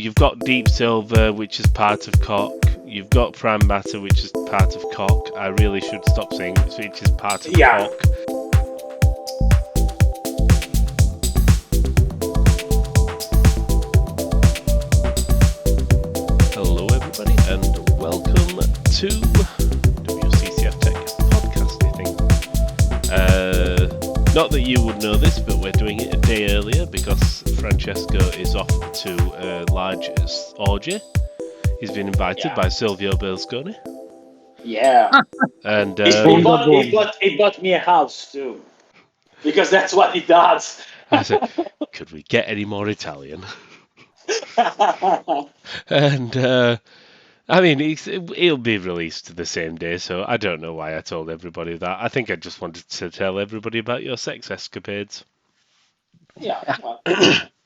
you've got Deep Silver, which is part of Cock. You've got Prime Matter, which is part of Cock. I really should stop saying which is part of Cock. Hello, everybody, and welcome to WCCF Tech Podcast, I think. Not that you would know this, but we're doing it a day earlier because Francesco is off to a large orgy. He's been invited by Silvio Berlusconi. Yeah. And he bought me a house too. Because that's what he does. I said, could we get any more Italian? And I mean, he'll be released the same day, so I don't know why I told everybody that. I think I just wanted to tell everybody about your sex escapades. Yeah, well,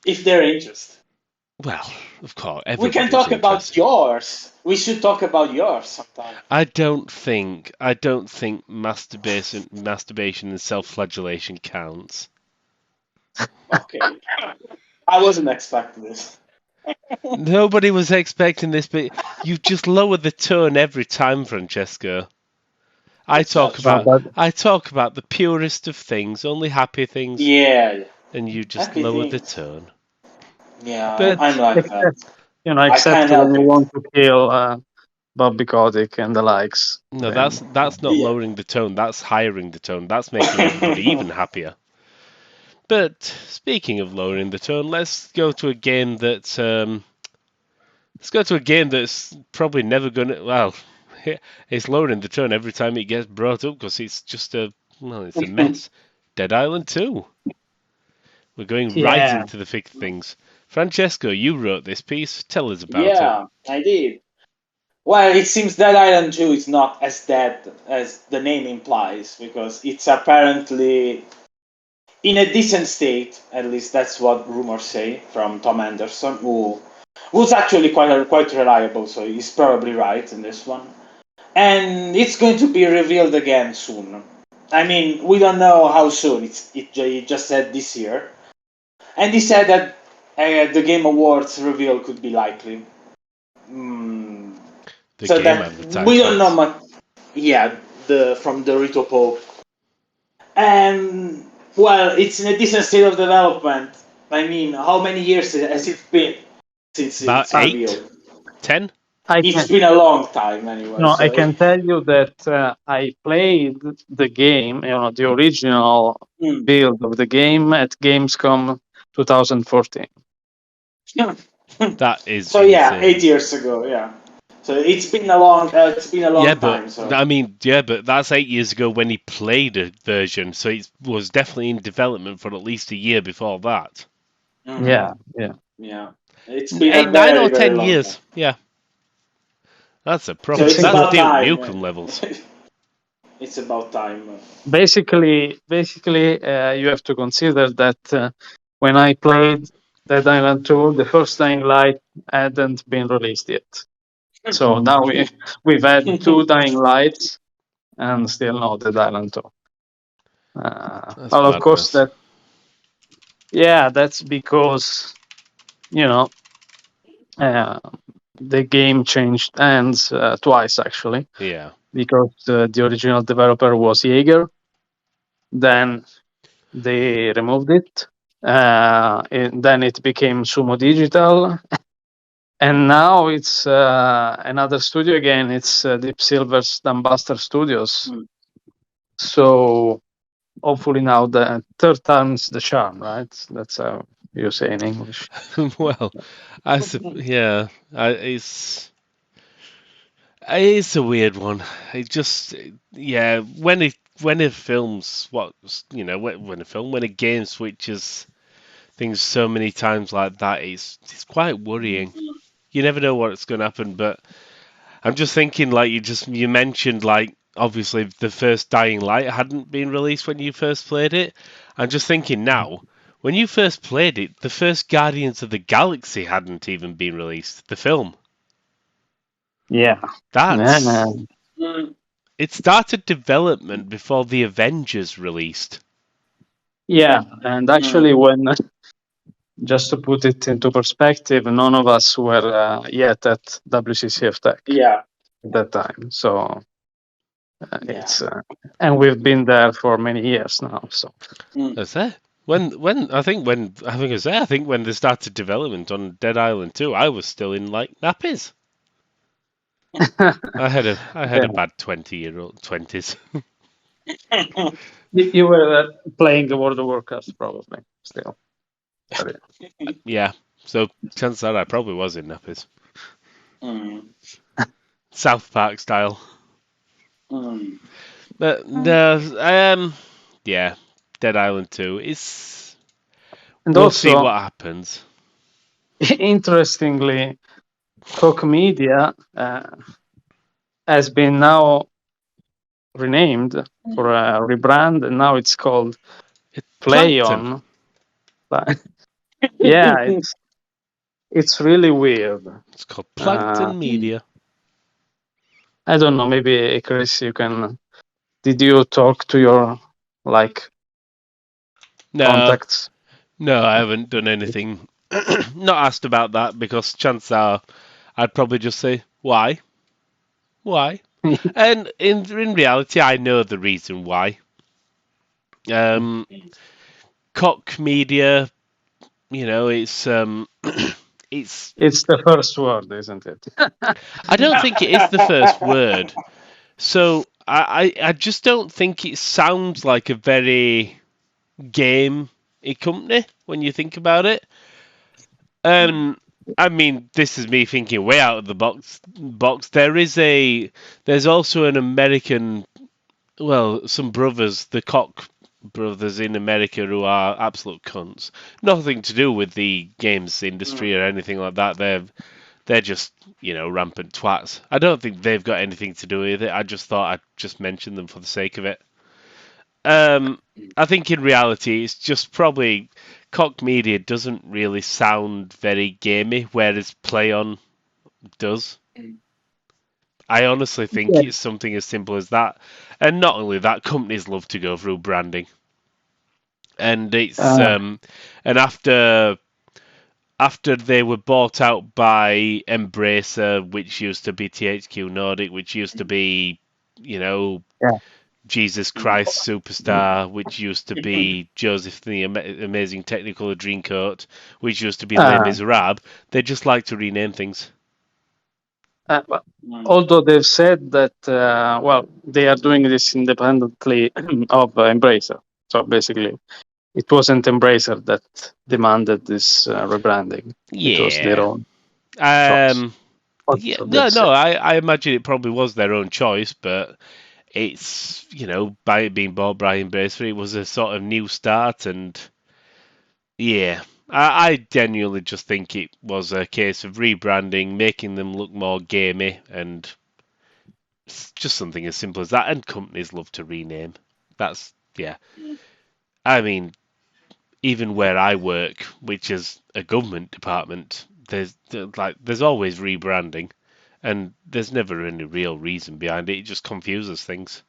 if they're interested. Well, of course. We can talk about yours. We should talk about yours sometime. I don't think masturbation and self-flagellation counts. Okay. I wasn't expecting this. Nobody was expecting this, but you just lower the tone every time, Francesco. I talk about the purest of things, only happy things. Yeah. And you just happy lower things. The tone. Yeah, but I'm like that. Except when you want to kill Bobby Kotick and the likes. No, that's not lowering the tone. That's higher the tone. That's making everybody even happier. But speaking of lowering the tone, let's go to a game that's probably never gonna. Well, it's lowering the tone every time it gets brought up because it's just it's a mess. Dead Island 2. We're going right into the thick things. Francesco, you wrote this piece. Tell us about it. Yeah, I did. Well, it seems Dead Island 2 is not as dead as the name implies because it's apparently in a decent state. At least that's what rumors say from Tom Anderson, who's actually quite reliable, so he's probably right in this one. And it's going to be revealed again soon. I mean, we don't know how soon. He just said this year. And he said that the Game Awards reveal could be likely. We don't know much. Yeah, from the Rito Pope. And, well, it's in a decent state of development. I mean, how many years has it been since it's revealed? 10? It's been a long time anyway. No, so I can tell you that I played the game, the original build of the game at Gamescom 2014. That is so insane. Yeah, 8 years ago. Yeah, so it's been a long time. So. I mean, but that's 8 years ago when he played a version, so it was definitely in development for at least a year before that. Mm-hmm. Yeah. It's been 9 or 10 years. Time. Yeah. That's a problem. So that's Duke Nukem levels. It's about time. Basically, you have to consider that when I played Dead Island 2, the first Dying Light hadn't been released yet. So now we've had 2 Dying Lights and still no Dead Island 2. Well, of course, that's because, the game changed hands twice, actually. Yeah. Because the original developer was Jaeger. Then they removed it. Then it became Sumo Digital. And now it's another studio again. It's Deep Silver's Dambuster Studios. So hopefully now the third time's the charm, right? That's how you say in English. Well, it's a weird one. It just, when a game switches things so many times like that, it's quite worrying. You never know what's going to happen, but I'm just thinking, like you mentioned, like obviously the first Dying Light hadn't been released when you first played it. I'm just thinking now, when you first played it, the first Guardians of the Galaxy hadn't even been released, the film. Yeah. It started development before the Avengers released. Yeah, and actually when just to put it into perspective, none of us were yet at WCCF Tech Yeah. at that time. So Yeah. it's and we've been there for many years now. So Mm. I say I think when they started development on Dead Island 2, I was still in like nappies. I had a yeah, bad 20-year-old 20s. you were playing the World of Warcraft probably still. But, Yeah, so chances are I probably was in nappies, Mm. South Park style. Mm. But no, yeah, Dead Island 2 is. and We'll see also, what happens. interestingly, Koch Media has been now renamed for a rebrand, and now it's called It's Play Plankton. On. Yeah, it's really weird. It's called Plankton Mm. Media. I don't know. Maybe Chris, you can. Did you talk to your like No, contacts? no, I haven't done anything. Not asked about that because chances are I'd probably just say why, why, and in reality I know the reason why. Um, Cock Media, it's it's. It's the first word, isn't it? I don't think it is the first word. So I just don't think it sounds like a very game company when you think about it. Mm. I mean, this is me thinking way out of the box. There's also an American, well, some brothers, the Koch brothers in America who are absolute cunts. Nothing to do with the games industry or anything like that. They're just, rampant twats. I don't think they've got anything to do with it. I just thought I'd just mention them for the sake of it. I think in reality, it's just probably Koch Media doesn't really sound very gamey, whereas Play On does. I honestly think Yeah. it's something as simple as that. And not only that, companies love to go through branding. And it's Uh, and after they were bought out by Embracer, which used to be THQ Nordic, which used to be, you know, yeah. Jesus Christ Superstar, which used to be Joseph the Amazing Technicolor Dreamcoat, which used to be Les Uh, Miserables. They just like to rename things. But Mm. although they've said that, well, they are doing this independently of Embracer. So basically, it wasn't Embracer that demanded this rebranding. It was their Yeah. own choice. Um. What Yeah. they've No. said. No. I imagine it probably was their own choice, but it's by it being bought by Embracer, it was a sort of new start, and yeah. I genuinely just think it was a case of rebranding, making them look more gamey, and it's just something as simple as that. And companies love to rename. That's yeah. I mean, even where I work, which is a government department, there's always rebranding, and there's never any real reason behind it. It just confuses things.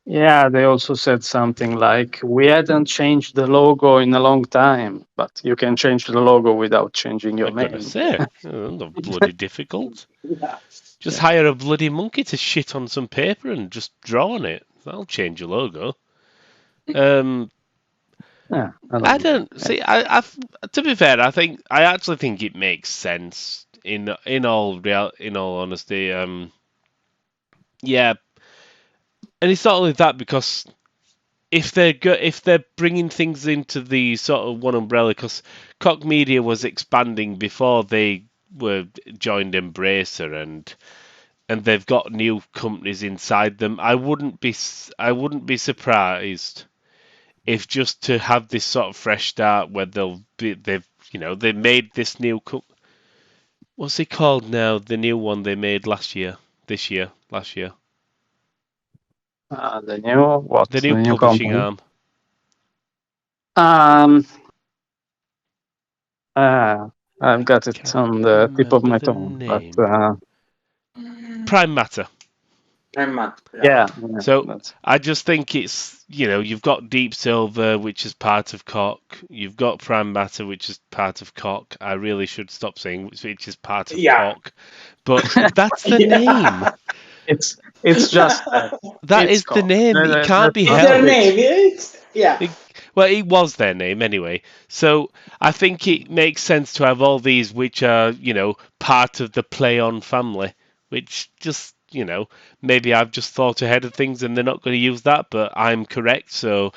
Yeah, they also said something like, we hadn't changed the logo in a long time, but you can change the logo without changing your I gotta name. say, not bloody difficult. Yeah. Just Yeah. hire a bloody monkey to shit on some paper and just draw on it. That'll change your logo. Um, Yeah, I I don't know. don't see. To be fair, I actually think it makes sense in all honesty. Yeah, and it's not only that because if they're bringing things into the sort of one umbrella, because Koch Media was expanding before they were joined Embracer, and they've got new companies inside them. I wouldn't be surprised if just to have this sort of fresh start where they made this new what's it called now? The new one they made last year. The new what? The The new new publishing company? arm. Um, uh, I've got it Can't on the tip of remember my the tongue, but name. Prime Matter. Yeah. So That's I just think it's, you've got Deep Silver, which is part of Cock. You've got Prime Matter, which is part of Cock. I really should stop saying which is part of Yeah. Cock, but that's the name. Yeah. it's just that That it's is the called. name. It can't That's be It's not their big. helped. name. Yeah. It, well, it was their name anyway. So I think it makes sense to have all these which are, part of the Play On family, which just, maybe I've just thought ahead of things and they're not going to use that, but I'm correct. So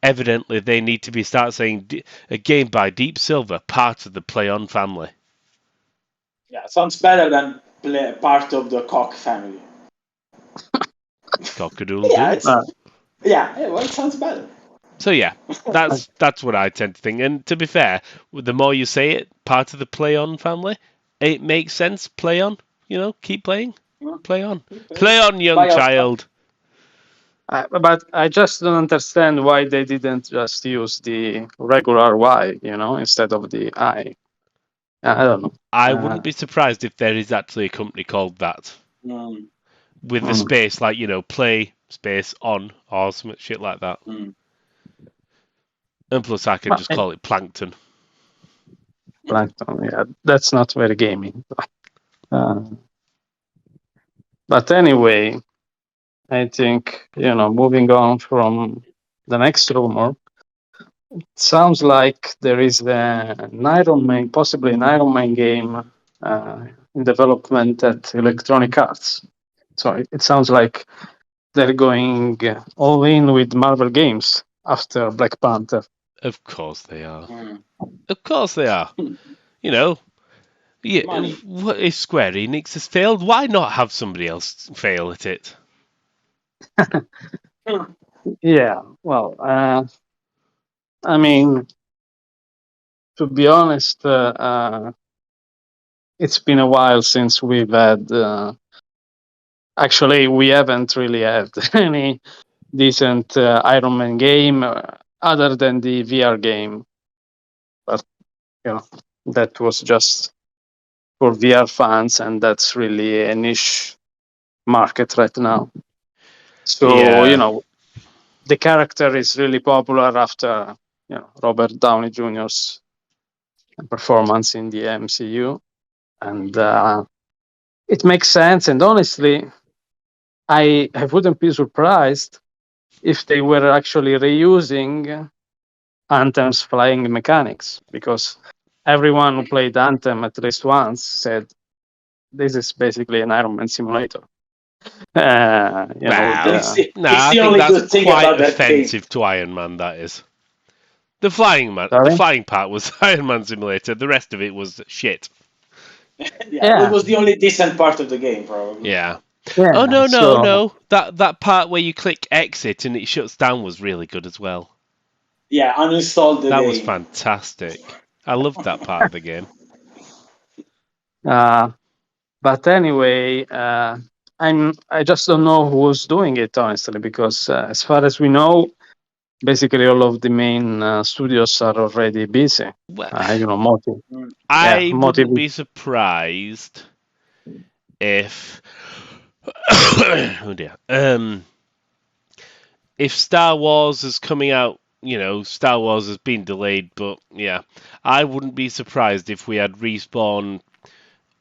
evidently they need to be start saying a game by Deep Silver, part of the Play On family. Yeah. Sounds better than part of the Cock family. Cockadoodle Yeah. doo. It's well, it sounds better. So yeah, that's what I tend to think. And to be fair, the more you say it, part of the Play On family, it makes sense. Play on, keep playing, play on, play on, young Buy child. But I just don't understand why they didn't just use the regular Y, instead of the I. I don't know. I wouldn't be surprised if there is actually a company called that Mm, with the Mm, space, like play space on or some shit like that. mm. And plus, I can well, just call it Plankton. Plankton, yeah, that's not very gaming. Uh, but anyway, I think moving on from the next rumor, sounds like there is an Iron Man, possibly an Iron Man game in development at Electronic Arts. So it sounds like they're going all in with Marvel games after Black Panther. Of course they are. Mm. Of course they are. You know, yeah. Money. What if Square Enix has failed? Why not have somebody else fail at it? Mm. Yeah, well, I mean, to be honest, it's been a while since we've had. Actually, we haven't really had any decent Iron Man game other than the VR game, but you know that was just for VR fans, and that's really a niche market right now. So Yeah, the character is really popular after Robert Downey Jr.'s performance in the MCU, and it makes sense. And honestly, I wouldn't be surprised if they were actually reusing Anthem's flying mechanics, because everyone who played Anthem at least once said this is basically an Iron Man simulator. With well, It's, the it's I the think only that's good thing quite about that game. offensive to Iron Man. That is the flying man. The sorry, flying part was Iron Man Simulator. The rest of it was shit. Yeah, it yeah, was the only decent part of the game, probably. Yeah. Oh yeah. no no So no! That part where you click exit and it shuts down was really good as well. Yeah, uninstall the That was game. fantastic. I loved that part of the game. uh, but anyway, I just don't know who's doing it honestly, because as far as we know, basically all of the main studios are already busy. Well, Motive, Mm. yeah, I Motive. wouldn't be surprised if oh dear. If Star Wars is coming out, Star Wars has been delayed, but yeah, I wouldn't be surprised if we had Respawn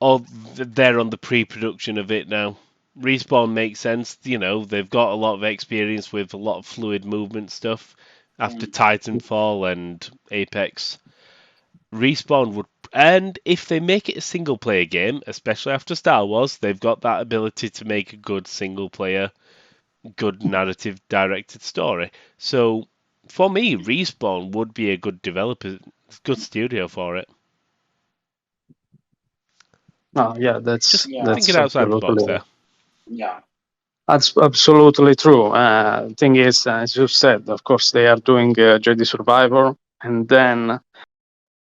or they're on the pre-production of it now. Respawn makes sense, they've got a lot of experience with a lot of fluid movement stuff after Mm. Titanfall and Apex. Respawn would, and if they make it a single player game, especially after Star Wars, they've got that ability to make a good single player, good narrative directed story. So for me, Respawn would be a good developer, good studio for it. Oh, yeah, Just Yeah, thinking outside the box there. yeah. that's absolutely true. Thing is, as you said, of course, they are doing Jedi Survivor, and then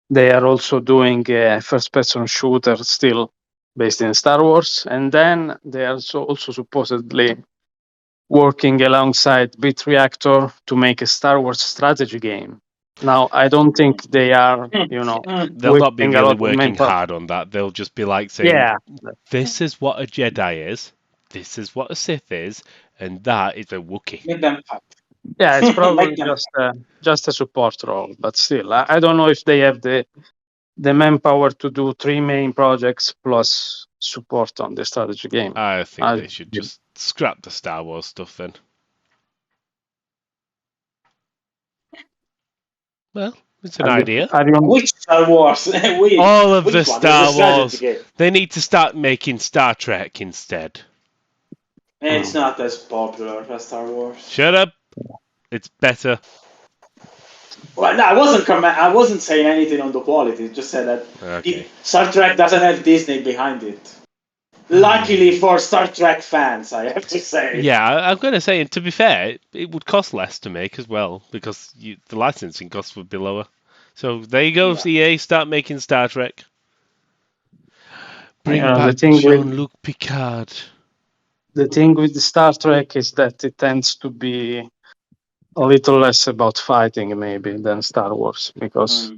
they are also doing a first-person shooter still based in Star Wars, and then they are also supposedly working alongside Bit Reactor to make a Star Wars strategy game. Now, I don't think they are, Mm. They'll not be wasting a really lot of working manpower. hard on that. They'll just be like saying, Yeah, "This is what a Jedi is. this is what a Sith is, and that is a Wookiee. Make them fight. Yeah, it's probably Make them just a support role, but still, I don't know if they have the manpower to do 3 main projects plus support on the strategy game. I think I, they should just scrap the Star Wars stuff then. Well, it's an idea. are you, which Star Wars? All of the Which one? There's a Star strategy Wars. game. They need to start making Star Trek instead. It's not as popular as Star Wars. Shut up. It's better. Well, no, I wasn't saying anything on the quality. Just said that Okay. Star Trek doesn't have Disney behind it. Luckily for Star Trek fans, I have to say. Yeah, I'm going to say, and to be fair, it would cost less to make as well because the licensing costs would be lower. So there you go, Yeah. EA, start making Star Trek. Bring the back thing with Jean-Luc Picard. the thing with Star Trek is that it tends to be a little less about fighting maybe than Star Wars because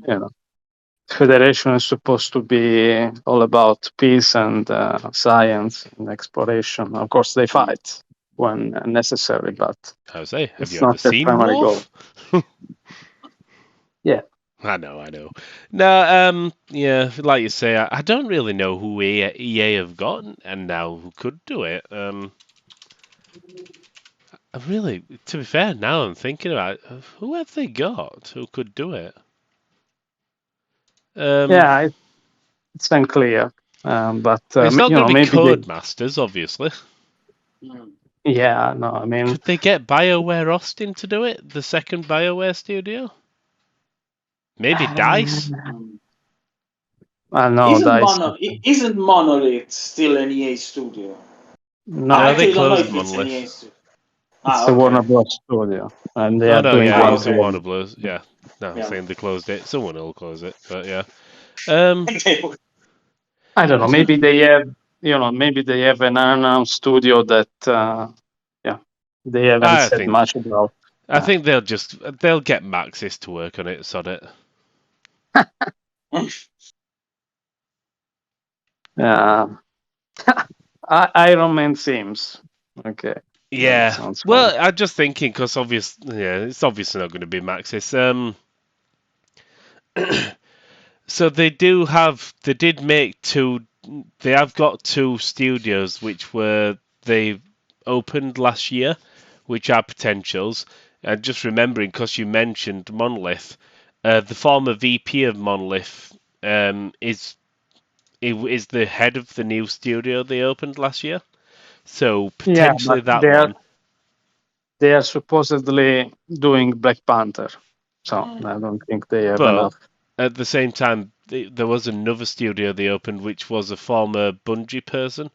Federation is supposed to be all about peace and science and exploration. Of course, they fight when necessary, but I would say, have it's you not ever their seen primary goal. Worf? Yeah. I know. No, yeah, like you say, I don't really know who EA have got and now who could do it. I really, to be fair, now I'm thinking about it, who have they got who could do it? Yeah, it's unclear. But It's not going to be maybe they. Codemasters, obviously. Yeah, no, I mean, Could they get BioWare Austin to do it? The second BioWare studio? Maybe Dice? I know Dice. Isn't Monolith still an EA studio? No, I No, they actually don't know closed if it's an EA Monolith. studio. it's a Warner Bros. Studio, and they Oh are no, doing yeah, it one. was a Warner Bros. Yeah, no, I'm Yeah. saying they closed it. Someone will close it, but yeah. I don't know. Maybe they have, maybe they have an unannounced studio that, they haven't I said think much about. I think they'll get Maxis to work on it. Sod it. Iron Man seems okay. That Yeah. sounds fun. Well, I'm just thinking because it's obviously not going to be Maxis. So they did make two. They have got two studios which they opened last year, which are potentials. And just remembering, because you mentioned Monolith, the former VP of Monolith is the head of the new studio they opened last year. So Yeah, potentially but that one. they are supposedly doing Black Panther, so I don't think they have But enough. at the same time, there was another studio they opened, which was a former Bungie person.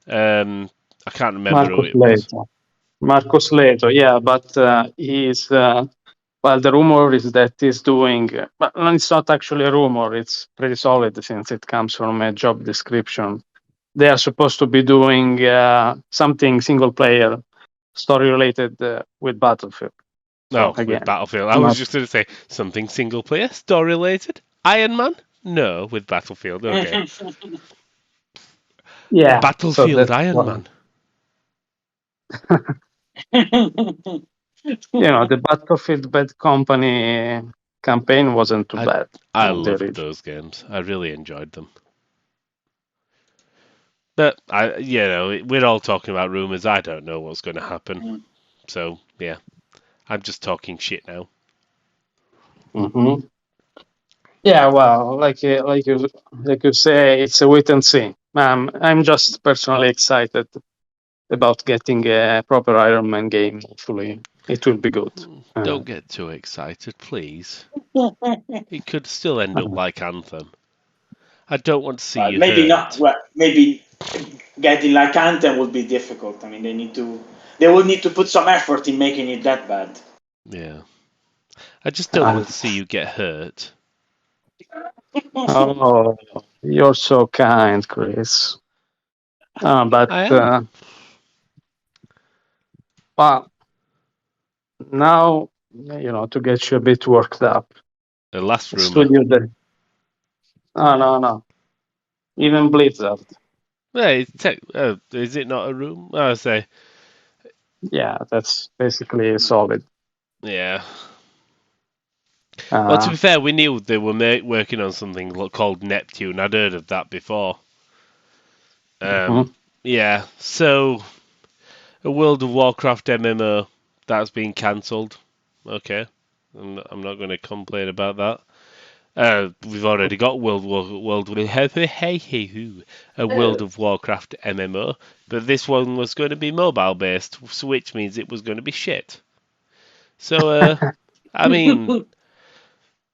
I can't remember who it was. Marcos Leto, yeah, but he's well, the rumor is that he's doing, but it's not actually a rumor. It's pretty solid since it comes from a job description. They are supposed to be doing something single player, story related with Battlefield. So No, with again, Battlefield. I was not, just going to say something single player, story related. Iron Man? No, with Battlefield. Okay. yeah. So Battlefield that's Iron why. Man. The Battlefield Bad Company campaign wasn't too bad. I The loved original. those games. I really enjoyed them. But we're all talking about rumors. I don't know what's going to happen. So yeah, I'm just talking shit now. Mm-hmm. Yeah, well, like you say, it's a wait and see. I'm just personally excited about getting a proper Iron Man game. Hopefully, it will be good. Don't get too excited, please. It could still end up like Anthem. I don't want to see you maybe not. hurt. Well, maybe getting like Anthem would be difficult. I mean, they will need to put some effort in making it that bad. Yeah. I just don't want to see you get hurt. Oh, you're so kind, Chris. But I am. well, now to get you a bit worked up. The last rumor. Studio that. No. Even Blizzard. Yeah, is it not a room? I say, Yeah, that's basically solid. yeah. Well, to Uh, be fair, we knew they were working on something called Neptune. I'd heard of that before. mhm. Yeah. So a World of Warcraft MMO that's been cancelled. Okay, I'm not going to complain about that. We've already got a World of Warcraft MMO, but this one was going to be mobile based, which means it was going to be shit. So, I mean,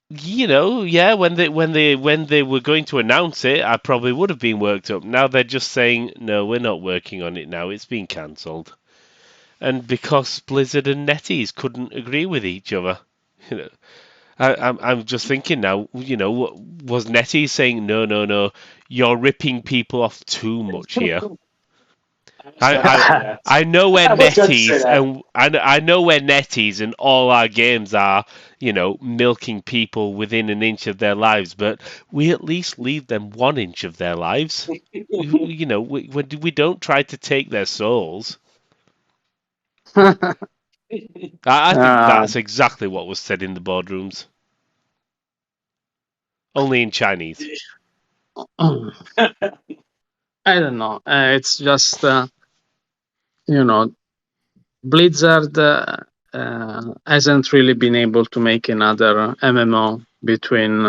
yeah, when they were going to announce it, I probably would have been worked up. Now they're just saying, no, we're not working on it now. It's been cancelled, and because Blizzard and NetEase couldn't agree with each other, you know, I'm just thinking now, was NetEase saying no, no, no, you're ripping people off too much here? I was I going to I, say that. I know where I was going to say NetEase that. and I know where NetEase and all our games are, milking people within an inch of their lives, but we at least leave them 1 inch of their lives. We don't try to take their souls. I think uh, that's exactly what was said in the boardrooms, only in Chinese. I don't know. It's just you know, Blizzard hasn't really been able to make another MMO between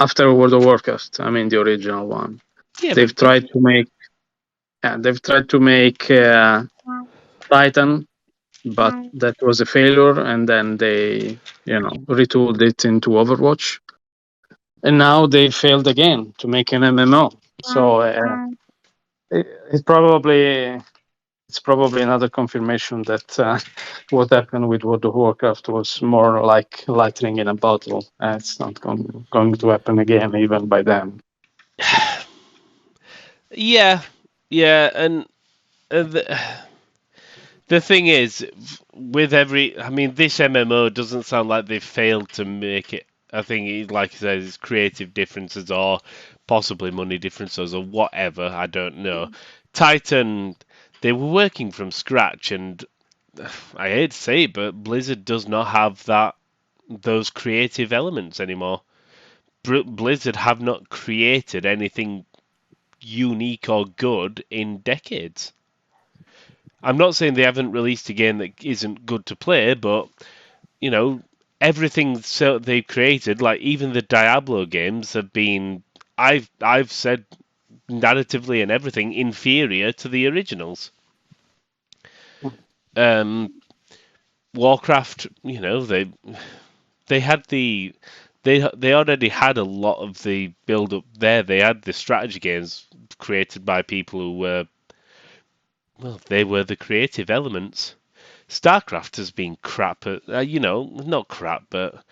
after World of Warcraft. I mean, the original one. Yeah, They've but tried to make Titan, but that was a failure, and then they retooled it into Overwatch, and now they failed again to make an MMO. So it, it probably it's probably another confirmation that what happened with World of Warcraft was more like lightning in a bottle. It's not going to happen again, even by them. yeah, yeah, and the thing is, I mean, this MMO doesn't sound like they've failed to make it. I think, like I said, it's creative differences or possibly money differences or whatever. I don't know. Titan, they were working from scratch, and I hate to say it, but Blizzard does not have those creative elements anymore. Blizzard have not created anything unique or good in decades. I'm not saying they haven't released a game that isn't good to play, but you know, everything they've created, like even the Diablo games, have been I've said narratively and everything inferior to the originals. Um, Warcraft, they had they already had a lot of the build up there. They had the strategy games created by people who were they were the creative elements. StarCraft has been crap at, not crap, but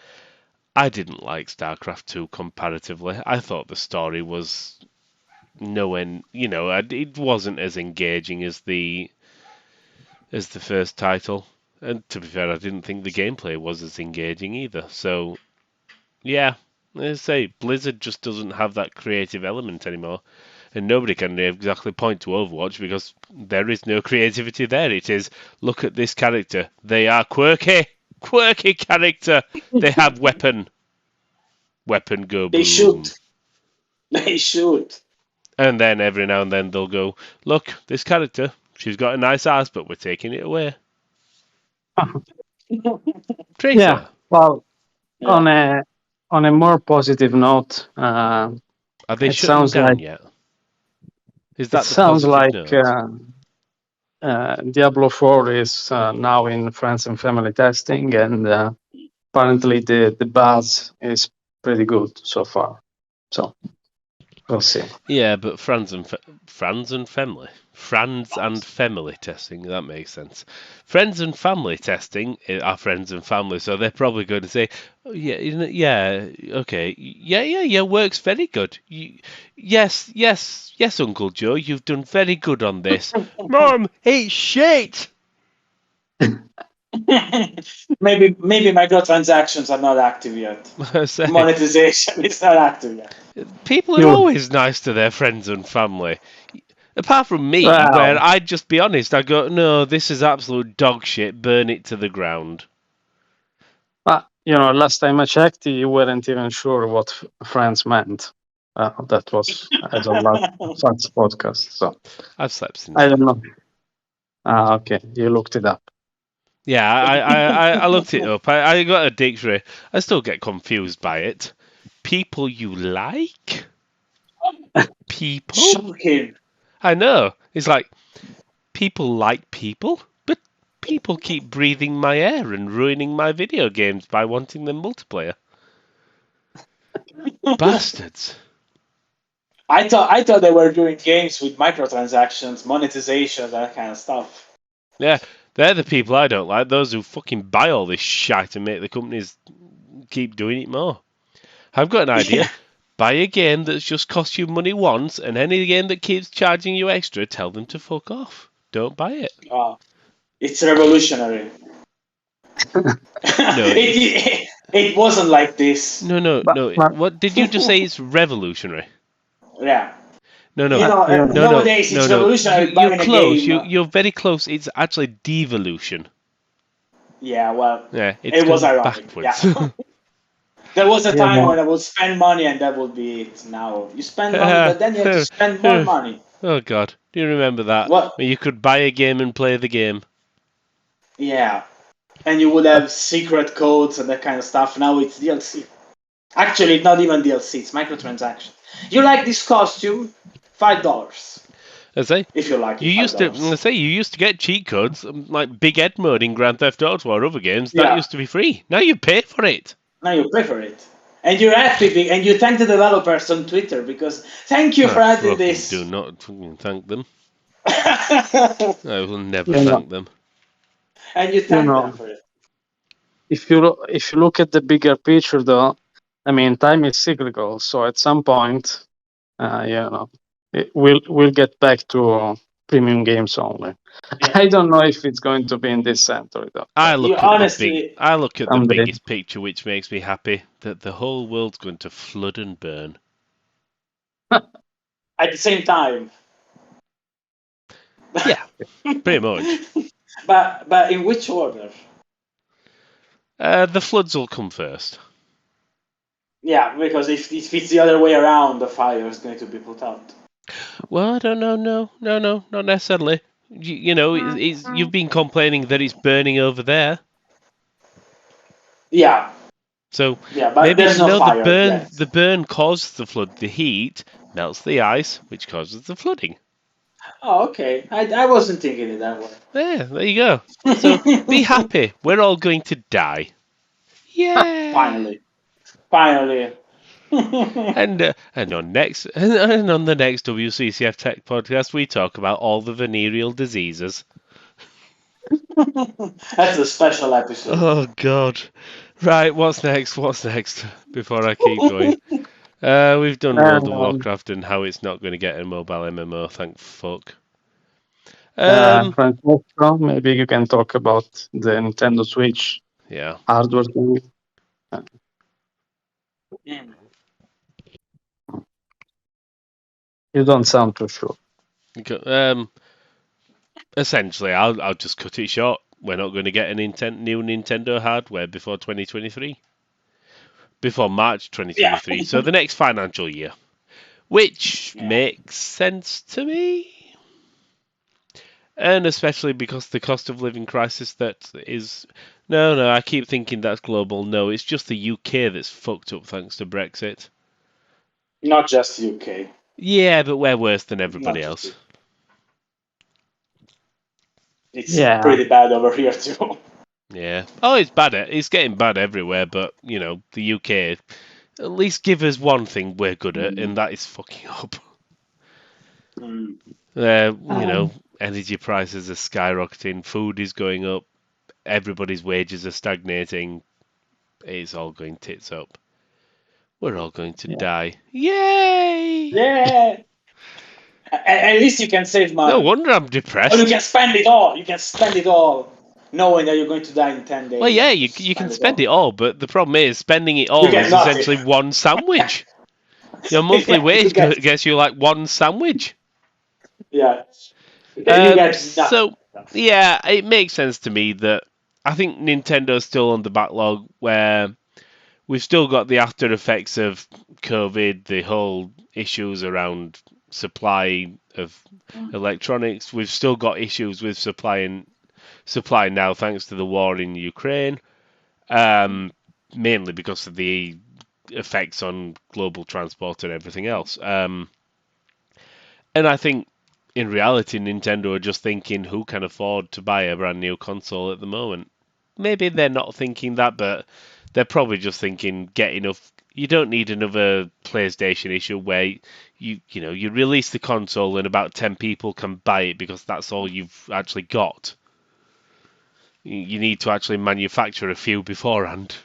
I didn't like StarCraft 2 comparatively. I thought the story was nowhere, it wasn't as engaging as the first title. And to be fair, I didn't think the gameplay was as engaging either. So, yeah, as I say, Blizzard just doesn't have that creative element anymore. And nobody can exactly point to Overwatch because there is no creativity there. It is, look at this character. They are quirky character. They have weapon go They should. boom. They should. And then every now and then they'll go, look, this character, she's got a nice ass, but we're taking it away. Yeah. Tracer, Well, Yeah. on a more positive note, are they it shutting sounds down like yet? Is it that the sounds positive like note? Diablo 4 is now in friends and family testing, and apparently the buzz is pretty good so far. So we'll see. Yeah, but friends and family testing. That makes sense. Friends and family testing are friends and family, so they're probably going to say, "Oh, yeah, yeah, okay, yeah, yeah, yeah, works very good. Yes, yes, yes, Uncle Joe, you've done very good on this. Mom, it's shit." maybe microtransactions are not active yet. I say, Monetization is not active yet. people are You always nice to their friends and family. Apart from me, where well, I'd just be honest, I go, no, this is absolute dog shit, burn it to the ground. last time I checked, you weren't even sure what friends meant. That was as a last podcast, so I've slept since I then. don't know. Okay, you looked it up. Yeah, I looked it up. I got a dictionary. I still get confused by it. People you like? People? Shocking. I know. It's like, people like people? But people keep breathing my air and ruining my video games by wanting them multiplayer. Bastards. I thought they were doing games with microtransactions, monetization, that kind of stuff. Yeah, they're the people I don't like. Those who fucking buy all this shite and make the companies keep doing it more. I've got an idea. Buy a game that's just cost you money once, and any game that keeps charging you extra, tell them to fuck off. Don't buy it. It's revolutionary. No, it wasn't like this. But, no. What did you just say? It's revolutionary. Yeah. No, no, You know, no, no, nowadays no, it's no. revolutionary You're buying a close. game. You're very close. It's actually devolution. Yeah, well, Yeah, it's it was gone ironic. Yeah. backwards. There was a you time when know, I would spend money and that would be it. Now you spend money, but then you have to spend more money. Oh God, do you remember that? What? When you could buy a game and play the game. Yeah. And you would have secret codes and that kind of stuff. Now it's DLC. Actually, not even DLC. It's microtransaction. You like this costume? $5. I say, If you like it, you used to. I $5. say you used to get cheat codes like Big Ed mode in Grand Theft Auto or other games. That Yeah. used to be free. Now you pay for it. Now you pay for it. And you're happy and you thank the developers on Twitter because thank you for I adding fucking this. do not fucking thank them. I will never you know, thank them. And you you thank them know, for it. if you look at the bigger picture, though, I mean, time is cyclical. So at some point, we'll get back to premium games only. Yeah. I don't know if it's going to be in this century though, I but You look at the big. honestly, I look at the someday. biggest picture, which makes me happy that the whole world's going to flood and burn. at the same time. Yeah, pretty much. But in which order? The floods will come first. Yeah, because if it's the other way around, the fire is going to be put out. Well, I don't know. No, not necessarily. You know, you've been complaining that it's burning over there. Yeah, So yeah, but maybe there's no no, fire yet. the burn caused the flood. The heat melts the ice, which causes the flooding. Oh, okay. I wasn't thinking it that way. There you go. So be happy. We're all going to die. Yeah. Finally. And on next and on the next WCCF Tech podcast, we talk about all the venereal diseases. That's a special episode. Oh God. Right, what's next? What's next? Before I keep going. We've done World of Um, Warcraft and how it's not going to get a mobile MMO, thank fuck. Um, Francesco, maybe you can talk about the Nintendo Switch yeah. hardware thing. Mm. You don't sound too sure. Essentially, I'll just cut it short. We're not going to get a new Nintendo hardware before 2023. Before March Yeah. 2023. So the next financial year. Which Yeah. makes sense to me. And especially because the cost of living crisis that is. No, I keep thinking that's global. No, it's just the UK that's fucked up thanks to Brexit. Not just UK. Yeah, but we're worse than Not everybody just else. UK. It's Yeah, pretty bad over here too. Yeah. Oh, it's bad. It's getting bad everywhere, but, you know, the UK, at least give us one thing we're good at, and that is fucking up. Mm. You know, energy prices are skyrocketing, food is going up, everybody's wages are stagnating. It's all going tits up. We're all going to yeah. die. Yay! Yeah. At least you can save No money. wonder I'm Or you depressed. can spend it all. You can spend it all. knowing that you're going to die in 10 days. Well, yeah, and you just you can it spend all. it all, but the problem is spending it You all get is nothing. essentially one sandwich. Your monthly Yeah, you wage get gets you like one sandwich. yeah, you get nothing. So yeah, it makes sense to me that I think Nintendo's still on the backlog where we've still got the after effects of COVID, the whole issues around supply of electronics. We've still got issues with supply now, thanks to the war in Ukraine, mainly because of the effects on global transport and everything else. And I think in reality, Nintendo are just thinking who can afford to buy a brand new console at the moment. Maybe they're not thinking that, but they're probably just thinking get enough. You don't need another PlayStation issue where you release the console and about 10 people can buy it because that's all you've actually got. You need to actually manufacture a few beforehand.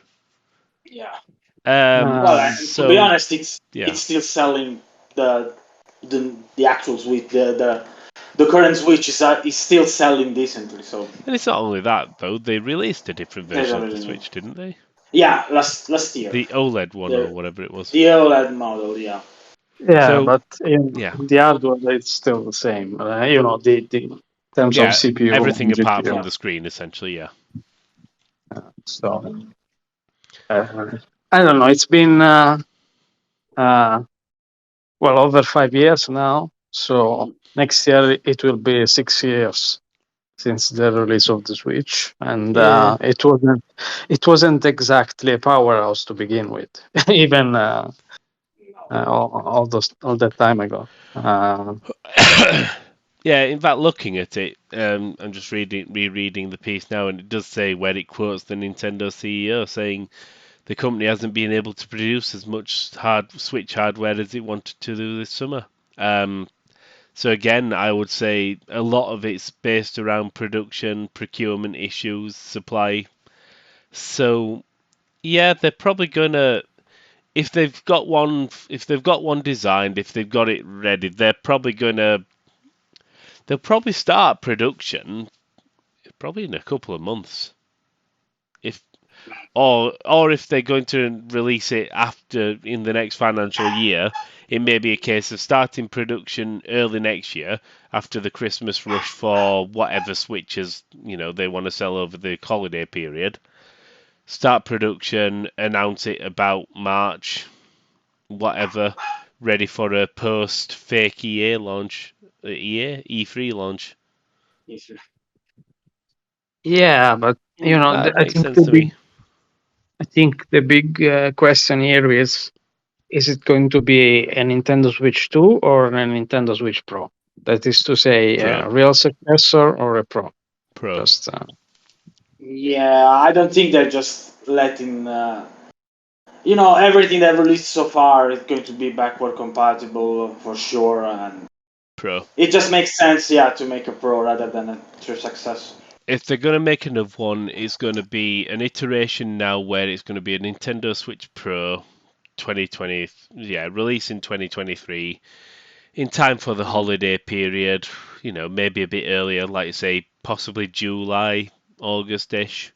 Yeah. Well, Uh, and to be So honest, yeah, it's still selling the actual Switch. The current Switch is still selling decently. So and it's not only that though. They released a different they version don't of the really need. Switch, didn't they? Yeah, last year The OLED one or the whatever it was. the OLED model. Yeah. yeah, So but in yeah, the hardware it's still the same. The terms of yeah, CPU everything and apart GPU. from the screen, essentially. Yeah, So uh, I don't know. It's been uh, well over 5 years now. So next year it will be 6 years since the release of the Switch, and yeah. it wasn't exactly a powerhouse to begin with, even all that time ago. Yeah, in fact, looking at it, I'm just rereading the piece now, and it does say where it quotes the Nintendo CEO saying the company hasn't been able to produce as much Switch hardware as it wanted to do this summer. Um, so again, I would say a lot of it's based around production, procurement issues, supply. So yeah, they're probably gonna if they've got one designed, if they've got it ready, they'll probably start production probably in a couple of months. If or if they're going to release it after in the next financial year, it may be a case of starting production early next year after the Christmas rush for whatever switches they want to sell over the holiday period. Start production, announce it about March, whatever, ready for a post fake EA launch, E3 launch. Yeah, but That makes sense to me. I think the big question here is it going to be a Nintendo Switch 2 or a Nintendo Switch Pro? That is to say, Pro, a real successor or a Pro? pro, Just Yeah, I don't think they're just letting. Everything they've released so far is going to be backward compatible for sure, and pro. it just makes sense, yeah, to make a pro rather than a true success. If they're going to make another one, it's going to be an iteration now where it's going to be a Nintendo Switch Pro 2020, yeah, release in 2023 in time for the holiday period, maybe a bit earlier, like you say, possibly July, August-ish.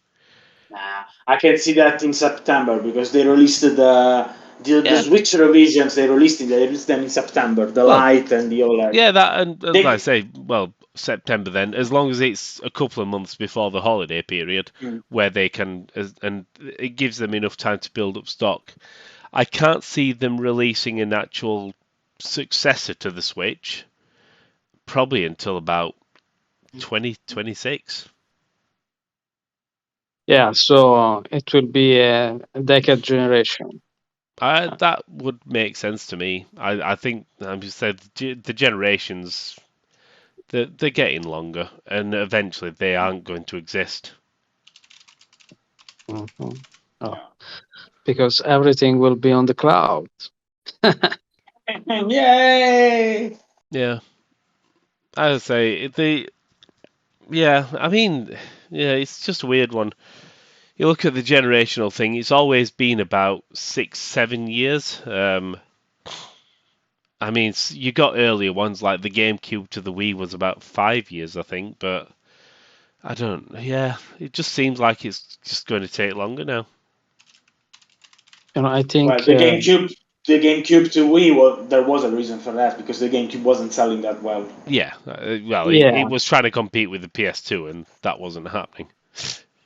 Nah, I can see that in September because they released the Yeah, Switch revisions. They released them in September. The well, Lite and the OLED. yeah, that and like I They, say, well, September then, as long as it's a couple of months before the holiday period, Mm. where they can, and it gives them enough time to build up stock. I can't see them releasing an actual successor to the Switch probably until about 2026. yeah. So it will be a decade generation. That would make sense to me. I think, as you said, the generations they're getting longer, and eventually they aren't going to exist. Mhm. Oh, because everything will be on the cloud. Yay! Yeah, I would say the yeah. I mean, yeah, it's just a weird one. You look at the generational thing; it's always been about 6, 7 years. I mean, you got earlier ones like the GameCube to the Wii was about 5 years, I think, but I don't. Yeah, it just seems like it's just going to take longer now. I Well, think the GameCube to Wii, there was a reason for that because the GameCube wasn't selling that well. Yeah, well, it yeah, was trying to compete with the PS2, and that wasn't happening.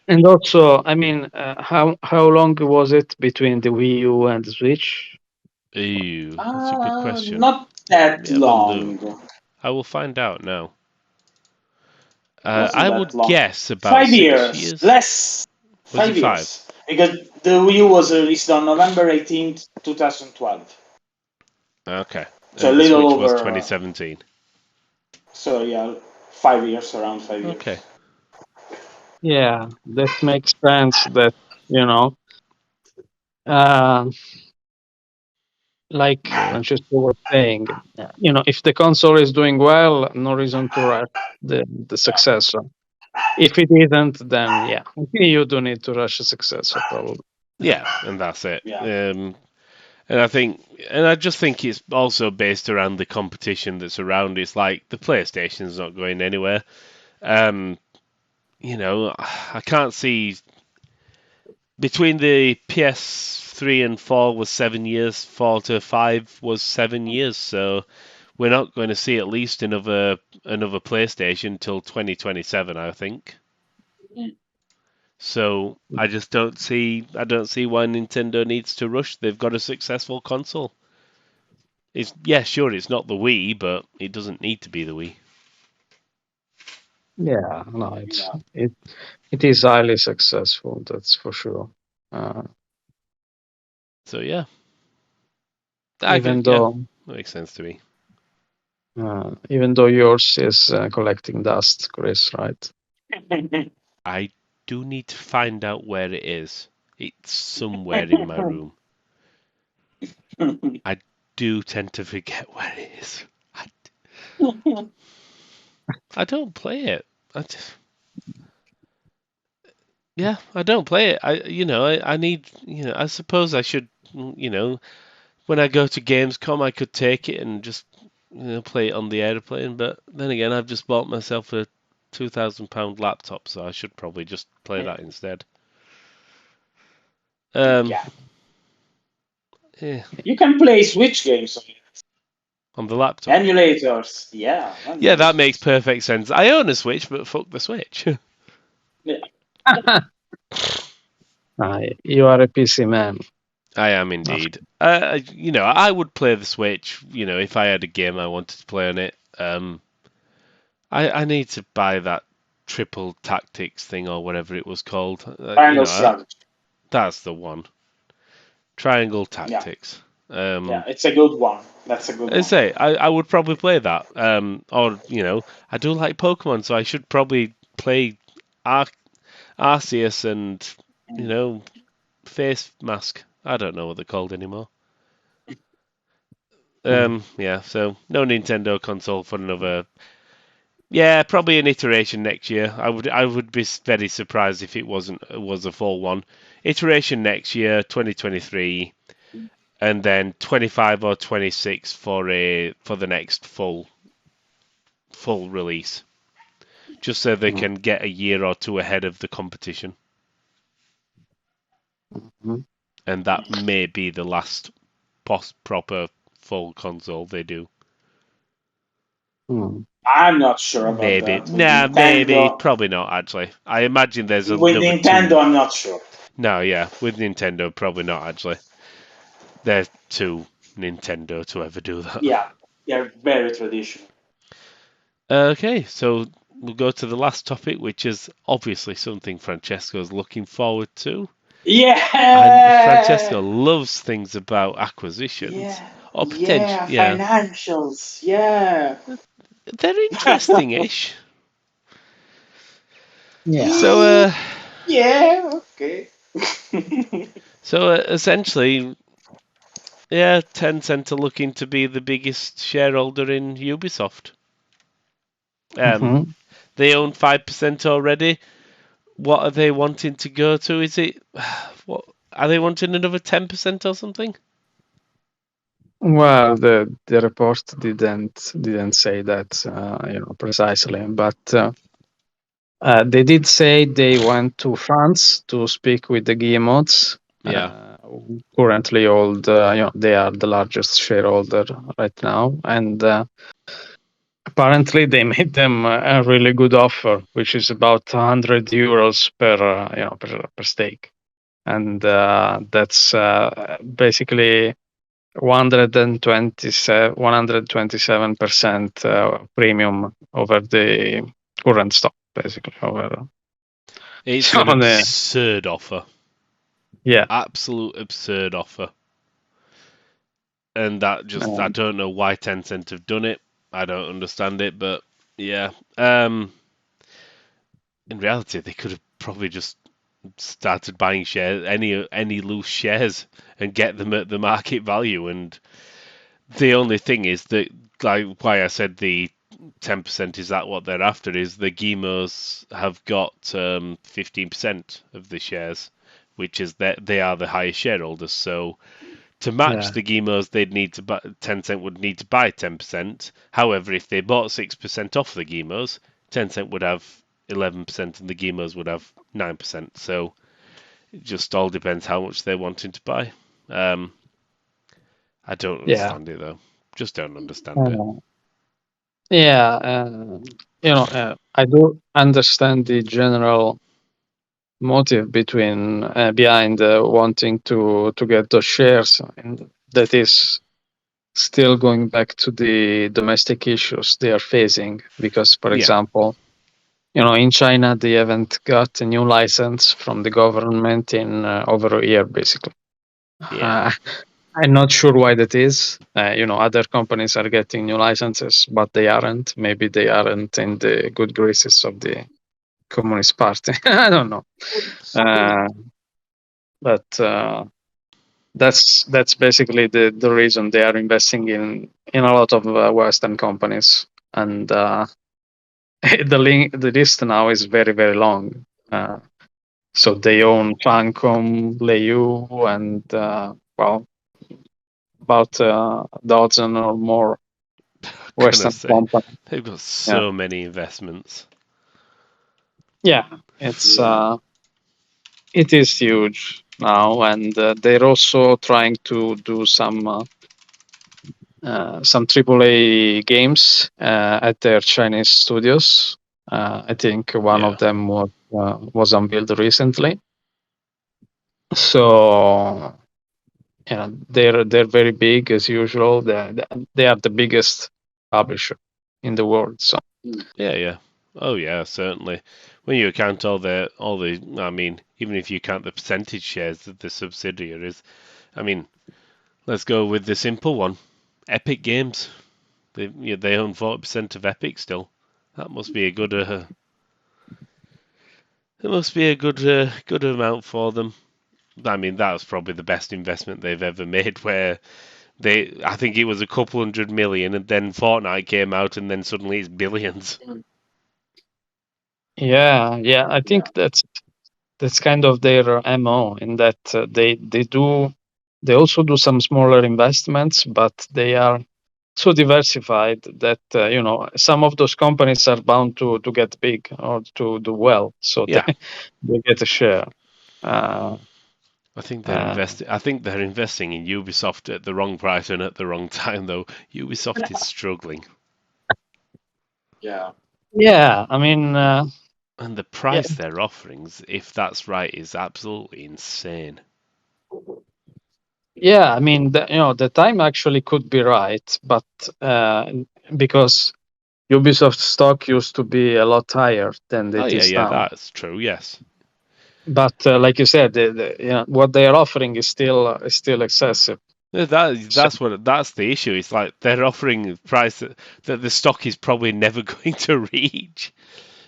and also, I mean, how long was it between the Wii U and the Switch? Ew, that's a good question. Not Let me that have a look. long. I will find out now. Wasn't I that would long. guess about 5 years, 6 years. less. Was it five 5? years because the Wii U was released on November 18th, 2012. Okay, So a and the little Switch was over. 2017. So yeah, 5 years, around 5 years. Okay. Yeah, that makes sense. That you know, uh, like Yeah. Francesco was saying, if the console is doing well, no reason to rush the successor. If it isn't, then yeah, you do need to rush a successor probably. Yeah, and that's it. Yeah. And I think, and I just think it's also based around the competition that's around. It's like the PlayStation's not going anywhere. Um, I can't see between the PS3 and 4 was 7 years, 4 to 5 was 7 years. So we're not going to see at least another PlayStation till 2027, I think. So I don't see why Nintendo needs to rush. They've got a successful console. It's yeah, sure, it's not the Wii, but it doesn't need to be the Wii. Yeah, no, Yeah. it is highly successful. That's for sure. Uh, So yeah, I even could yeah, though that makes sense to me. even though yours is collecting dust, Chris, right? I do need to find out where it is. It's somewhere in my room. I do tend to forget where it is. I, I don't play it. I just, yeah, I don't play it. I need, I suppose I should, when I go to Gamescom, I could take it and just, play it on the airplane. But then again, I've just bought myself a £2,000 laptop, so I should probably just play that instead. Um, Yeah. yeah, You can play Switch games on it. on the laptop. Emulators. Yeah, Yeah, that makes emulators. perfect sense. I own a Switch, but fuck the Switch. Yeah. You are a PC man. I am Of- indeed. I would play the Switch, if I had a game I wanted to play on it. I need to buy that triple tactics thing or whatever it was called. Triangle strategy. That's the one. Triangle Yeah. Tactics. Yeah, it's a good one. That's a good I one. say I would probably play that. Or I do like Pokemon, so I should probably play Ar- Arceus and you know Face Mask. I don't know what they're called anymore. Mm. Yeah. So no Nintendo console for another. Yeah, probably an iteration next year. I would be very surprised if it was a full one. Iteration next year, 2023, and then 25 or 26 for the next full release, just so they Mm. can get a year or two ahead of the competition. Mhm. And that may be the last proper full console they do. Mm. I'm not sure about Maybe. that. With Nah, maybe. Nintendo, Probably not, actually. I imagine there's with another two. Nintendo, I'm not sure. No, yeah. With Nintendo, probably not, actually. They're too Nintendo to ever do that. Yeah, they're very traditional. Okay, so we'll go to the last topic, which is obviously something Francesco's looking forward to. And Yeah, Francesco loves things about acquisitions yeah, or potential. yeah. Yeah, Financials. Yeah, they're interesting-ish. Yeah. So, yeah. Okay. essentially, yeah, Tencent are looking to be the biggest shareholder in Ubisoft. Um, Mhm. they own 5% already. What are they wanting to go to? Is it what are they wanting another 10% or something? Well, the report didn't say that precisely, but They did say they went to France to speak with the Guillemots. Yeah. Currently, they are the largest shareholder right now, and apparently they made them a really good offer, which is about 100 euros per stake, and that's basically 127% premium over the current stock, basically over. It's So an absurd offer. yeah, Absolute absurd offer. And that just, I um, don't know why Tencent have done it. I don't understand it, but yeah. In reality, they could have probably just started buying shares, any loose shares, and get them at the market value. And the only thing is that, like, why I said the 10% is that what they're after is the Gimos have got 15% of the shares, which is that they are the highest shareholders. So to match yeah, the Gimos, they'd need to buy, Tencent would need to buy 10%. However, if they bought 6% off the Gimos, Tencent would have 11% and the Gimos would have 9%. So it just all depends how much they're wanting to buy. I don't yeah. understand it though. Just don't understand it. Uh, yeah, I do understand the general motive behind wanting to get those shares, and that is still going back to the domestic issues they are facing. Because, for Yeah, example, in China they haven't got a new license from the government in over a year, basically. yeah, Uh, I'm not sure why that is. Other companies are getting new licenses, but they aren't. Maybe they aren't in the good graces of the Communist Party. I don't know. Uh, but that's basically the reason they are investing in a lot of Western companies, and the list now is very very long. So they own Fancom, Leiu, and about a dozen or more gonna Western say companies. they've got Yeah, so many investments. yeah, it is huge now, and they're also trying to do some AAA games at their Chinese studios. I think one of Yeah, them was unveiled recently. So they're very big as usual. They are the biggest publisher in the world. So yeah, yeah. Oh yeah, certainly. When you account all the, I mean, even if you count the percentage shares of the subsidiaries, I mean, let's go with the simple one. Epic Games. They own 40% of Epic still. That must be a good. It must be a good amount for them. I mean, that's probably the best investment they've ever made. Where I think it was a couple 100 million, and then Fortnite came out, and then suddenly it's billions. yeah, I think that's kind of their MO, in that they also do some smaller investments, but they are so diversified that some of those companies are bound to get big or to do well, so Yeah, they get a share. Uh, I think they're uh, investing. I think they're investing in Ubisoft at the wrong price and at the wrong time, though. Ubisoft is struggling, yeah, I mean, and the yeah, price they're offering, if that's right, is absolutely insane. yeah, I mean, the time actually could be right, but uh, because Ubisoft stock used to be a lot higher than Oh it yeah, is yeah, now. that's true. Yes. But like you said, what they are offering is still excessive. Yeah, So that's the issue. It's like they're offering a price that the stock is probably never going to reach.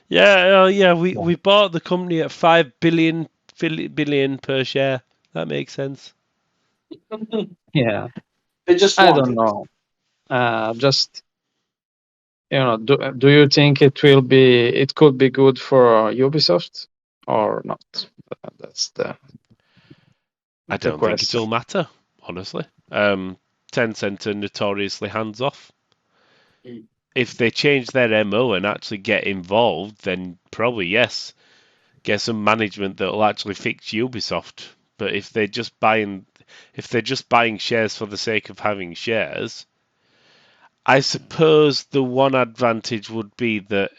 Yeah, yeah. We bought the company at 5 billion per share. That makes sense. yeah, They just I want don't it. know. Just do you think it could be good for Ubisoft or not? That's I the don't think question. it'll matter, honestly. Tencent are notoriously hands off. if they change their MO and actually get involved, then probably yes, get some management that will actually fix Ubisoft. But if they're just buying shares for the sake of having shares, I suppose the one advantage would be that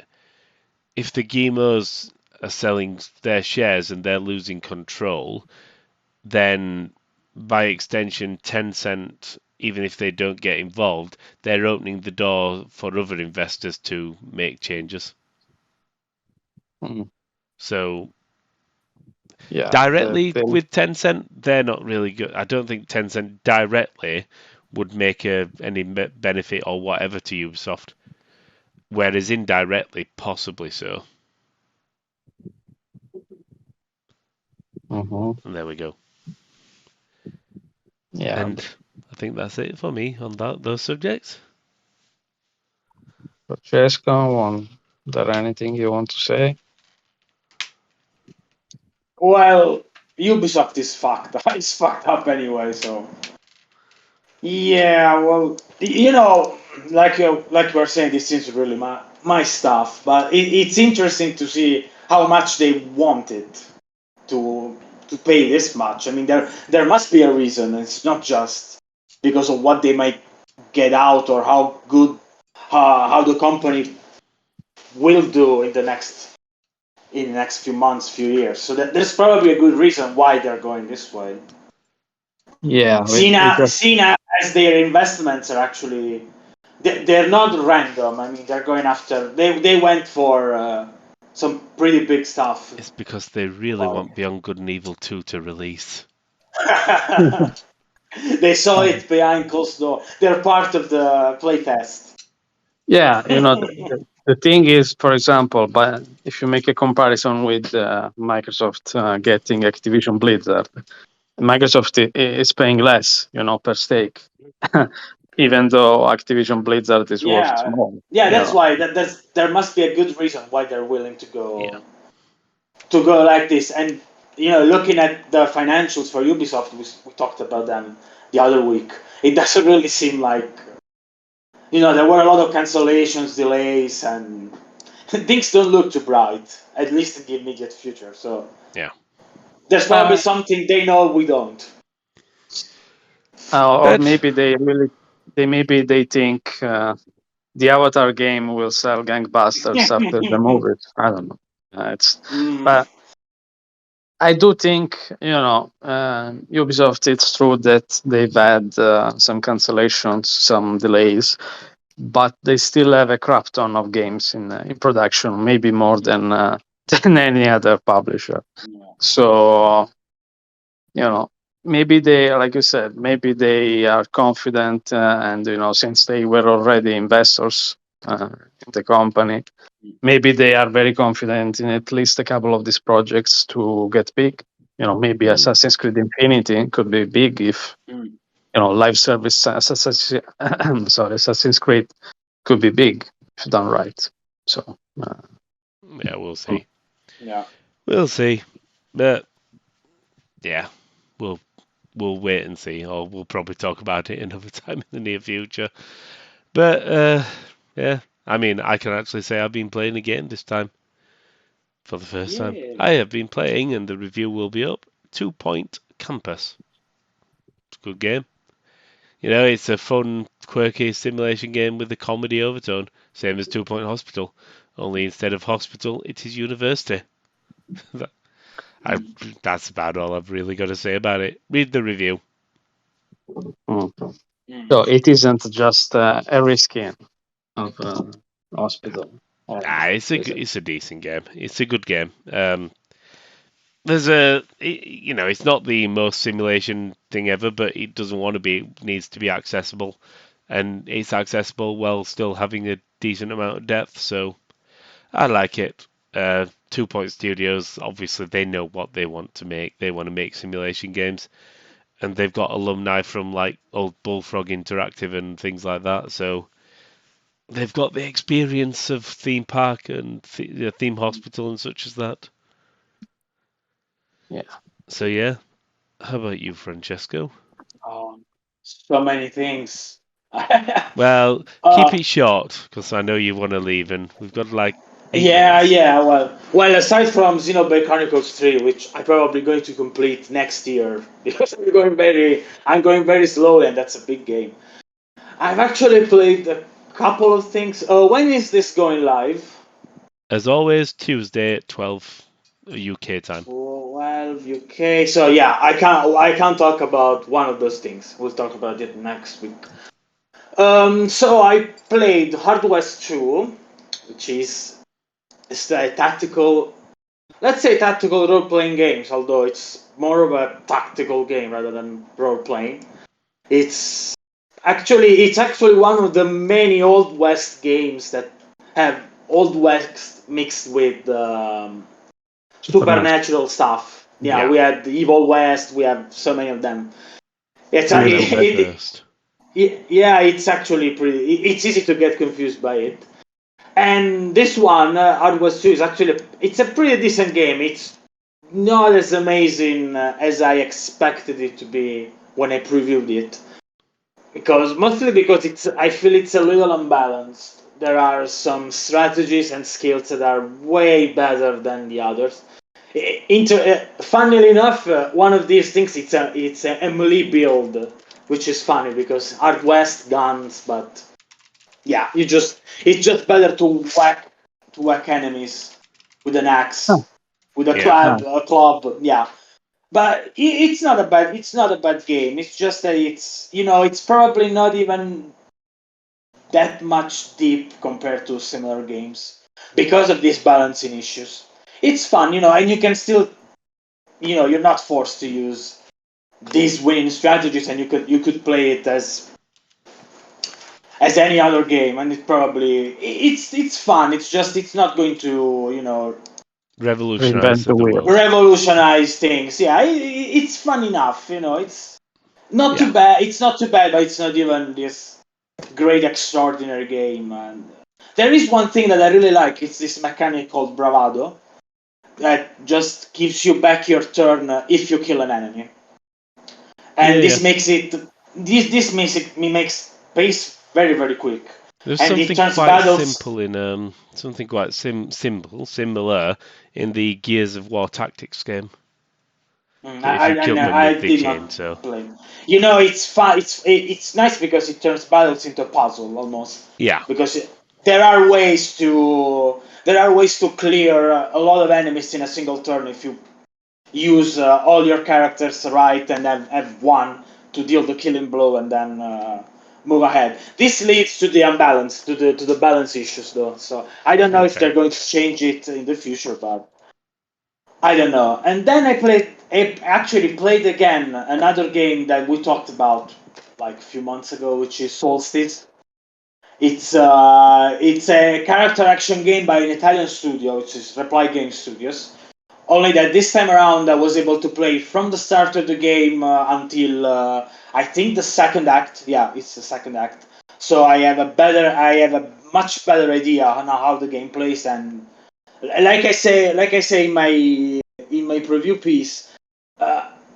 if the Gimos are selling their shares and they're losing control, then by extension, Tencent, even if they don't get involved, they're opening the door for other investors to make changes. Mm. So Yeah, directly with Tencent, they're not really good. I don't think Tencent directly would make any benefit or whatever to Ubisoft, whereas indirectly, possibly so. Mhm. And there we go. Yeah, And I think that's it for me on those subjects. Francesco, there anything you want to say? Well, Ubisoft is fucked. It's fucked up anyway. So yeah, well, like you were saying, this seems really my stuff. But it's interesting to see how much they wanted to to pay this much. I mean, there must be a reason. It's not just because of what they might get out or how good how the company will do in the next few months, few years. So there's probably a good reason why they're going this way. Yeah, Seen as their investments are actually they're not random. I mean, they're going after they went for some pretty big stuff. It's because they really want Beyond Good and Evil 2 to release. They saw it behind closed door. They're part of the playtest. yeah, the thing is, for example, but if you make a comparison with Microsoft getting Activision Blizzard, Microsoft is paying less, per stake, even though Activision Blizzard is worth Yeah, more. yeah. You That's know. why there must be a good reason why they're willing Yeah. to go like this. And looking at the financials for Ubisoft, we talked about them the other week. It doesn't really seem like there were a lot of cancellations, delays, and things don't look too bright, at least in the immediate future. So Yeah. there's probably something they know we don't. Or But maybe they think the Avatar game will sell gangbusters after the movies. I don't know. Mm, But I do think Ubisoft. It's true that they've had some cancellations, some delays, but they still have a crap ton of games in production, maybe more than than any other publisher. yeah. So maybe they, like you said, maybe they are confident, and since they were already investors in the company, maybe they are very confident in at least a couple of these projects to get big. Maybe Assassin's Creed Infinity could be big if Mm. live service Assassin's Creed could be big if done right. So yeah, we'll see. Yeah. We'll see. But yeah, we'll we'll wait and see, or we'll probably talk about it another time in the near future. But yeah, I mean, I can actually say I've been playing a game this time for the first time. Yeah. I have been playing, and the review will be up. 2 Point Campus. It's a good game. It's a fun, quirky simulation game with a comedy overtone, same as 2 Point Hospital. Only instead of hospital, it is university. I, that's about all I've really got to say about it. Read the review. mm. Mm. so it isn't just a reskin of hospital. Is it? It's a decent game. It's a good game. It's not the most simulation thing ever, but it doesn't want to be. It needs to be accessible, and it's accessible while still having a decent amount of depth. So I like it. 2 Point Studios, obviously, they know what they want to make. They want to make simulation games, and they've got alumni from like old Bullfrog Interactive and things like that. So they've got the experience of theme park and theme hospital and such as that. Yeah. So yeah, how about you, Francesco? So many things. Well, keep uh, it short because I know you want to leave, and we've got like 8 yeah, minutes. yeah. Well, aside from Xenoblade Chronicles 3, which I'm probably going to complete next year because I'm going very slowly, and that's a big game. I've actually played a couple of things. When is this going live? As always, Tuesday at 12 UK time. 12 UK. So yeah, I can't talk about one of those things. We'll talk about it next week. So I played Hard West 2, which is it's a tactical, let's say tactical role playing games, although it's more of a tactical game rather than role playing. It's it's actually one of the many Old West games that have Old West mixed with Supernatural. supernatural stuff. Yeah, Yeah, we had the Evil West. We have so many of them. It's Yeah, remember first. yeah, it's actually pretty. It's easy to get confused by it. And this one, Outwest 2, is actually it's a pretty decent game. It's not as amazing as I expected it to be when I previewed it, because mostly because I feel it's a little unbalanced. There are some strategies and skills that are way better than the others. Funnily enough, one of these things it's a melee build, which is funny because Art West guns, but yeah, it's just better to whack enemies with an huh, axe, with a Yeah, nice. club, yeah. But it's not a bad game. It's just that it's probably not even that much deep compared to similar games because of these balancing issues. It's fun, and you can still, you're not forced to use these winning strategies, and you could play it as any other game, and it's fun. It's just it's not going to revolutionize Reinvent the the wheel. world. revolutionize things. Yeah, it's fun enough. It's not Yeah, too bad. It's not too bad, but it's not even this great extraordinary game. And there is one thing that I really like. It's this mechanic called bravado that just gives you back your turn if you kill an enemy, yeah, and yeah. this makes pace very very quick, There's and it something turns quite battles. simple in something quite similar in the Gears of War Tactics game. I, If I, you I, kill no, them I with the did not chainsaw. play. It's fun. It's nice because it turns battles into a puzzle almost. Yeah. Because there are ways to clear a lot of enemies in a single turn if you use all your characters right and have one to deal the killing blow and then move ahead. This leads to the unbalance, to the balance issues though. So I don't know if Okay. they're going to change it in the future, but I don't know. And then I actually played again another game that we talked about like a few months ago, which is Solstice. It's a character action game by an Italian studio, which is Reply Game Studios. Only that this time around, I was able to play from the start of the game until I think the second act. Yeah, it's the second act. So I have a much better idea on how the game plays, and like I say in my preview piece,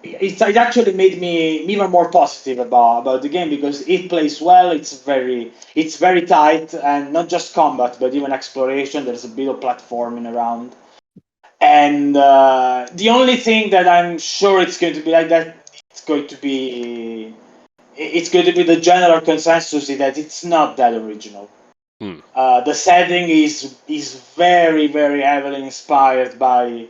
it actually made me even more positive about the game because it plays well. It's very tight, and not just combat but even exploration. There's a bit of platforming around, and the only thing that I'm sure it's going to be like that, it's going to be it's going to be the general consensus is that it's not that original. Hmm. The setting is very very heavily inspired by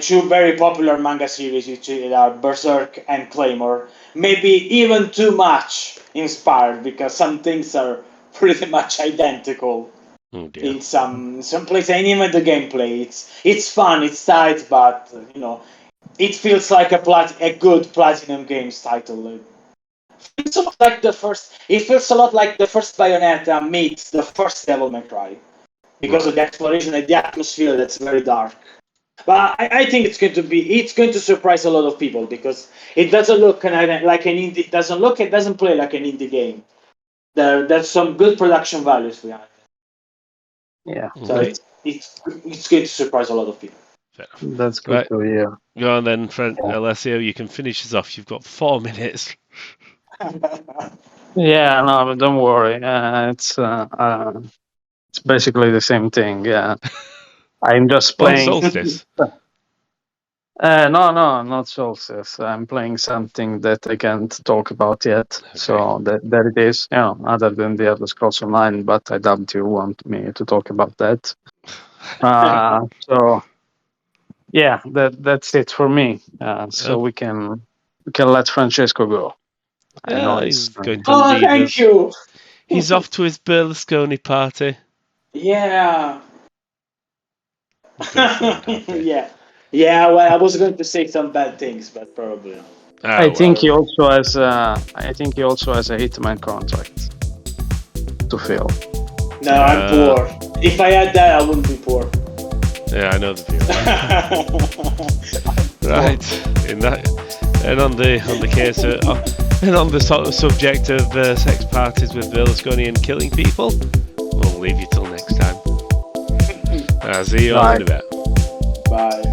two very popular manga series, which are Berserk and Claymore. Maybe even too much inspired because some things are pretty much identical Oh dear. in some places, and even the gameplay. It's fun, it's tight, but it feels like a good Platinum Games title. It's a lot like the first. It feels a lot like the first Bayonetta meets the first Devil May Cry because of Right. the exploration and the atmosphere that's very dark. But I think it's going to surprise a lot of people because it doesn't look like an indie. It doesn't play like an indie game. There's some good production values behind it. Yeah, So Okay. it's going to surprise a lot of people. Fair enough. that's good Right. to hear. Go on then, friend Yeah. Alessio. You can finish us off. You've got 4 minutes. Yeah, no, but don't worry. It's basically the same thing. Yeah, I'm just Or playing. Solstice. No, no, not Solstice. I'm playing something that I can't talk about yet. Okay. So there it is. You know, other than the Elder Scrolls Online, but I doubt you want me to talk about that. So yeah, that's it for me. So we can let Francesco go. I know He's it's going to Oh, lead thank us. you. He's off to his Berlusconi party. Yeah. Birthday party. Yeah. Yeah, well, I was going to say some bad things, but probably not. I Oh, think well. he also has. I think he also has a hitman contract to fill. No, I'm poor. If I had that, I wouldn't be poor. Yeah, I know the feeling. Right. In that, and on the case and on the sort of subject of sex parties with Berlusconi and killing people, we'll leave you till next time. See you all in a bit. Bye.